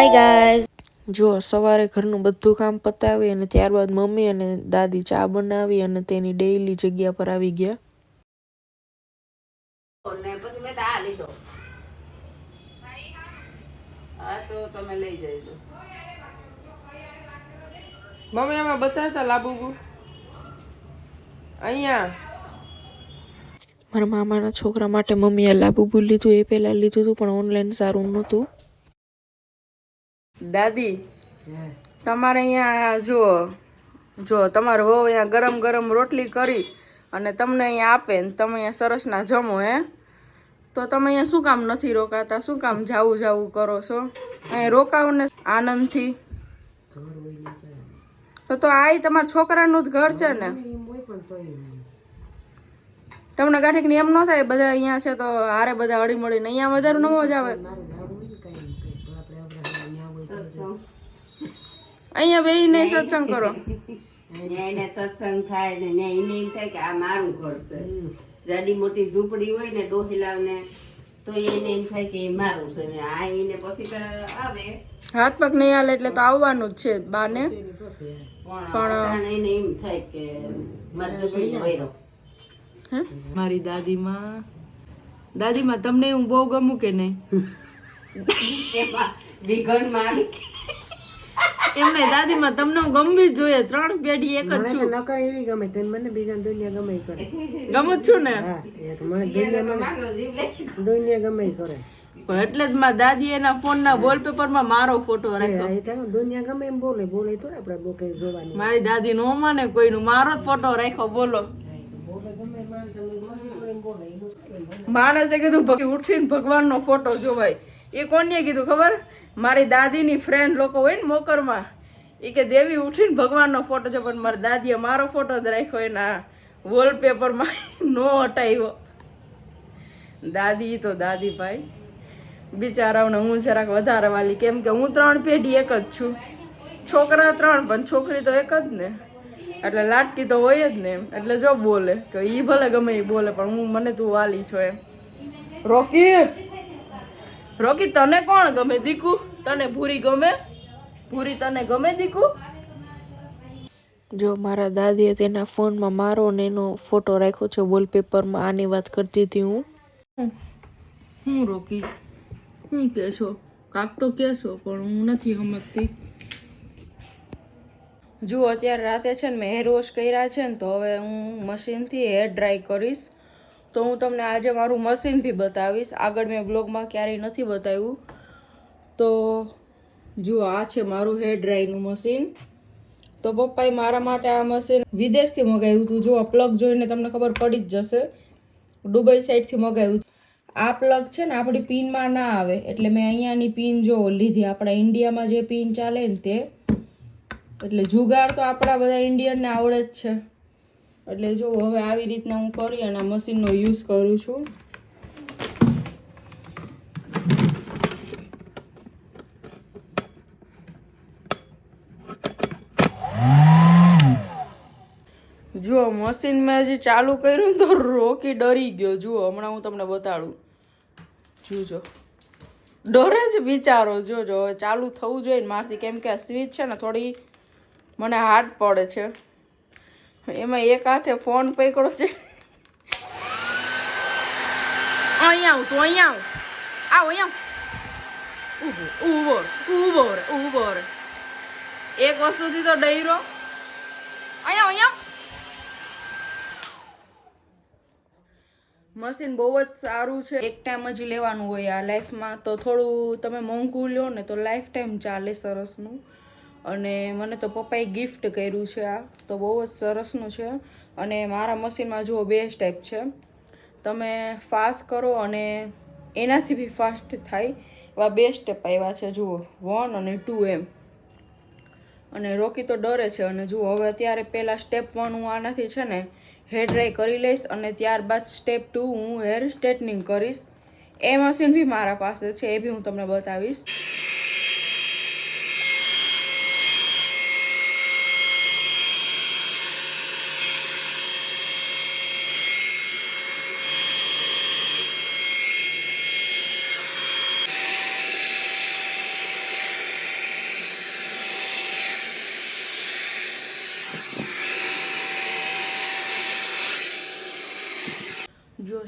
Hi guys. જો સવારે ઘરનું બધું કામ પતાવી અને ત્યારબાદ મમ્મી અને દાદી ચા બનાવી અને તેની ડેઈલી જગ્યા પર આવી ગયા. પછી મેં આ લીધો. હા તો તમે લઈ જજો. મમ્મી આમાં બતાવતા લાબુબુ અહીંયા મારા મામાના છોકરા માટે મમ્મીએ લાબુબુ લીધું. એ પહેલાં લીધું હતું પણ ઓનલાઈન સારું નહોતું. દાદી તમારે અહીંયા જો તમારો વહુ અહીંયા ગરમ ગરમ રોટલી કરી અને તમને અહીંયા આપે ને તમે અહીંયા સરસના જમો તો તમે અહીંયા શું કામ નથી રોકાતા? શું કામ જાવું કરો છો? અહીંયા રોકાવો ને આનંદથી. તો આ તમારા છોકરાનું જ ઘર છે ને. તમને ગાંઠીક એમ ન થાય બધા અહીંયા છે તો હારે બધા હળી મળીને અહીંયા વધારે ન મજા આવે? અહીંયા બેહીને સત્સંગ કરો. એને સત્સંગ થાય ને એને એમ થાય કે આ મારું ઘર છે. જાડી મોટી ઝૂંપડી હોય ને ડોહીલાવને તો એને એમ થાય કે એ મારું છે ને આ એને પછી આવે હાથ પગ નહીં હાલે એટલે તો આવવાનું જ છે બાને. પણ એને એમ થાય કે મારી ઝૂંપડી વૈરો. મારી દાદીમાં તમને હું બહુ ગમું કે નહીં? વિઘન મારી એમને દાદીમાં તમને હું ગમવી જ જોઈએ. 3 પેઢી એક જ છું. ન કરે એવી ગમે તને મને બીજા દુનિયા ગમે કરે. ગમું જ છું ને. મને દુનિયા ગમે કરે. એટલે જ મારા દાદી એના ફોનના વોલપેપરમાં મારો ફોટો રાખ્યો. દુનિયા ગમે એમ બોલે થોડા આપણે બોકે જોવાની. મારી દાદી નો માને કોઈનું, મારો જ ફોટો રાખ્યો. બોલો માણસે કીધું ઉઠીને ભગવાનનો ફોટો જોવાય. એ કોને કીધું ખબર? મારી દાદીની ફ્રેન્ડ લોકો હોય ને મોકરમાં, એ કે દેવી ઉઠીને ભગવાનનો ફોટો જો. પણ મારી દાદીએ મારો ફોટો જ રાખ્યો એના વોલપેપરમાં, નો હટાવ્યો. દાદી તો દાદી ભાઈ બિચારાઓને હું જરાક વધારે વાલી, કેમ કે હું 3 પેઢી એક જ છું. છોકરા 3 પણ છોકરી તો એક જ ને, એટલે લાટકી તો હોય જ ને એમ. એટલે જો બોલે કે ઈ ભલે ગમે એ બોલે પણ મને તું વાલી છો એમ. રોકી તને કોણ ગમે દીકુ? તને ભૂરી ગમે? ભૂરી તને ગમે દીકુ? જો મારા દાદીએ તેના ફોનમાં મારો ને એનો ફોટો રાખ્યો છે વોલપેપરમાં. આની વાત કરતી હતી હું. રોકી શું કહેશો? કાક તો કહેશો પણ હું નથી સમજતી. જુઓ અત્યારે રાતે છે ને મેં હેર વોશ કર્યા છે ને, તો હવે હું મશીનથી હેર ડ્રાય કરીશ. તો હું તમને આજે મારું મશીન બી બતાવીશ. આગળ મેં વ્લોગમાં ક્યારેય નથી બતાવ્યું. તો જુઓ આ છે મારું હેર ડ્રાયનું મશીન. તો પપ્પાએ મારા માટે આ મશીન વિદેશથી મગાવ્યું હતું. જુઓ પ્લગ જોઈને તમને ખબર પડી જ જશે. દુબઈ સાઈડથી મગાવ્યું. આ પ્લગ છે ને આપણી પિનમાં ના આવે એટલે મેં અહીંયાની પિન જો લીધી. આપણા ઇન્ડિયામાં જે પિન ચાલે ને તે. એટલે જુગાડ તો આપણા બધા ઇન્ડિયનને આવડે જ છે. એટલે જો હવે આવી રીતના હું કરી અને મશીનનો યુઝ કરું છું. જુઓ મશીન મેં હજી ચાલુ કર્યું તો રોકી ડરી ગયો. જુઓ હમણાં હું તમને બતાડું. જોજો ડરે જ બિચારો. જોજો હવે ચાલુ થવું જોઈએ ને મારથી, કેમ કે આ સ્વિચ છે ને થોડી મને હાર્ડ પડે છે. એમાં એક હાથે ફોન પકડો છે. અહીંયા આવ તું, અહીંયા આવ અહીંયા ઊભો રે. એક વસ્તુથી તો ડર્યો. અહીંયા મશીન બહુ જ સારું છે. એક ટાઈમ જ લેવાનું હોય આ લાઈફમાં, તો થોડું તમે મોંઘું લ્યો ને તો લાઈફ ટાઈમ ચાલે સરસનું. અને મને તો પપ્પાએ ગિફ્ટ કર્યું છે આ, તો બહુ જ સરસનું છે. અને મારા મશીનમાં જુઓ 2 સ્ટેપ છે. તમે ફાસ્ટ કરો અને એનાથી બી ફાસ્ટ થાય એવા 2 સ્ટેપ આવ્યા છે. જુઓ 1 અને 2 એમ. અને રોકી તો ડરે છે. અને જુઓ હવે અત્યારે પહેલાં સ્ટેપ 1 હું આનાથી છે ને હેર ડ્રાય કરી લઈશ અને ત્યારબાદ સ્ટેપ 2 હું હેર સ્ટ્રેટનિંગ કરીશ. એ મશીન બી મારા પાસે છે, એ બી હું તમને બતાવીશ.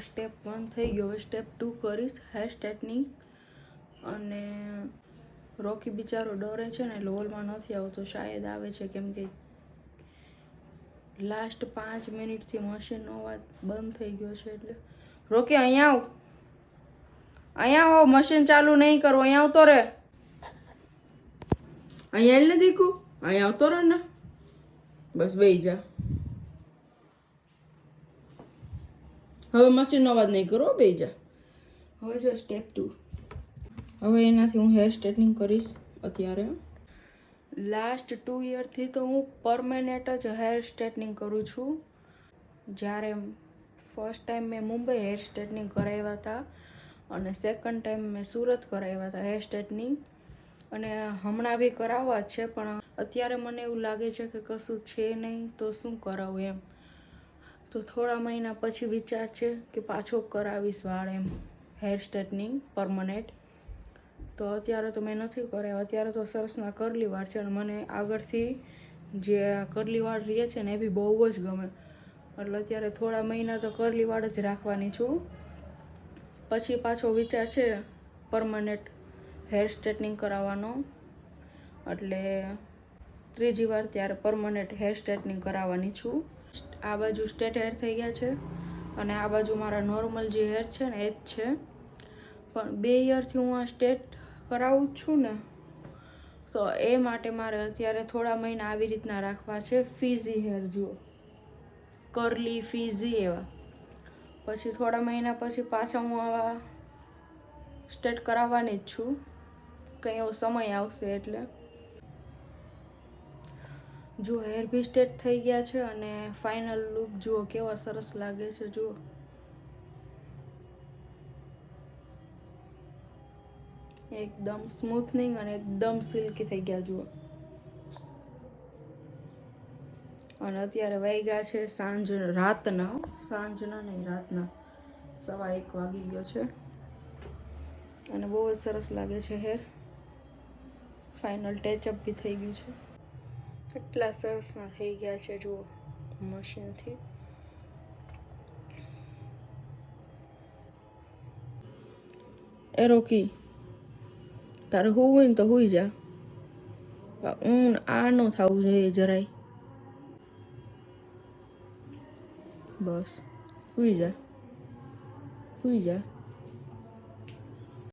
સ્ટેપ 1 થઈ ગયો. હવે સ્ટેપ 2 કરીશ, હેર સ્ટ્રેટનિંગ. અને રોકી બિચારો ડરે છે ને, એટલે હોલમાં નથી આવતો. શાયદ આવે છે કેમ કે લાસ્ટ 5 મિનિટથી મશીનનો અવાજ બંધ થઈ ગયો છે. એટલે રોકી અહીંયા આવ, અહીંયા આવો. મશીન ચાલુ નહીં કરવું, અહીંયા આવતો રે. અહીંયા એટલે દીકું, અહીંયા આવતો રે ને. બસ બેહી જા. હવે મશીનનો અવાજ નહીં કરો, બેહી જા. હવે જો સ્ટેપ 2. હવે એનાથી હું હેર સ્ટ્રેટનિંગ કરીશ. અત્યારે લાસ્ટ 2 યરથી તો હું પરમેનન્ટ જ હેર સ્ટ્રેટનિંગ કરું છું. જ્યારે ફર્સ્ટ ટાઈમ મેં મુંબઈ હેર સ્ટ્રેટનિંગ કરાવ્યા હતા અને સેકન્ડ ટાઈમ મેં સુરત કરાવ્યા હતા હેર સ્ટ્રેટનિંગ. અને હમણાં બી કરાવવા જ છે, પણ અત્યારે મને એવું લાગે છે કે કશું છે નહીં તો શું કરાવું એમ. તો થોડા મહિના પછી વિચાર છે કે પાછો કરાવીશ વાળ એમ, હેર સ્ટ્રેટનિંગ પરમનન્ટ. તો અત્યારે તો મેં નથી કરાવ્યા. અત્યારે તો સરસના કરલી વાળ છે અને મને આગળથી જે કરલી વાળ રહે છે ને એ બી બહુ જ ગમે. એટલે અત્યારે થોડા મહિના તો કરલી વાળ જ રાખવાની છું. પછી પાછો વિચાર છે પરમનન્ટ હેર સ્ટ્રેટનિંગ કરાવવાનો. એટલે ત્રીજી વાર ત્યારે પરમનન્ટ હેર સ્ટ્રેટનિંગ કરાવવાની છું. આ બાજુ સ્ટ્રેટ હેર થઈ ગયા છે અને આ બાજુ મારા નોર્મલ જે હેર છે ને એ જ છે. પણ 2 યરથી હું આ સ્ટ્રેટ કરાવું જ છું ને, તો એ માટે મારે અત્યારે થોડા મહિના આવી રીતના રાખવા છે. ફીઝી હેર જુઓ, કરલી ફીઝી એવા. પછી થોડા મહિના પછી પાછા હું આવા સ્ટ્રેટ કરાવવાની જ છું. કંઈ એવો સમય આવશે એટલે. જુઓ હેર બી સ્ટ્રેટ થઈ ગયા છે અને ફાઇનલ લુક જુઓ કેવા સરસ લાગે છે. જુઓ એકદમ સ્મૂથનિંગ અને એકદમ સિલ્કી થઈ ગયા. જુઓ. અને અત્યારે વાગ્યા છે રાતના નહીં, રાતના 1:15 વાગી ગયો છે અને બહુ જ સરસ લાગે છે હેર. ફાઇનલ ટચઅપ બી થઈ ગયું છે. કેટલા સરસના થઈ ગયા છે જુઓ મશીનથી. એ રોકી, તારે હોવું હોય ને તો હોઈ જા. આ ન થવું જોઈએ જરાય. બસ હુઈ જા, હુઈ જા.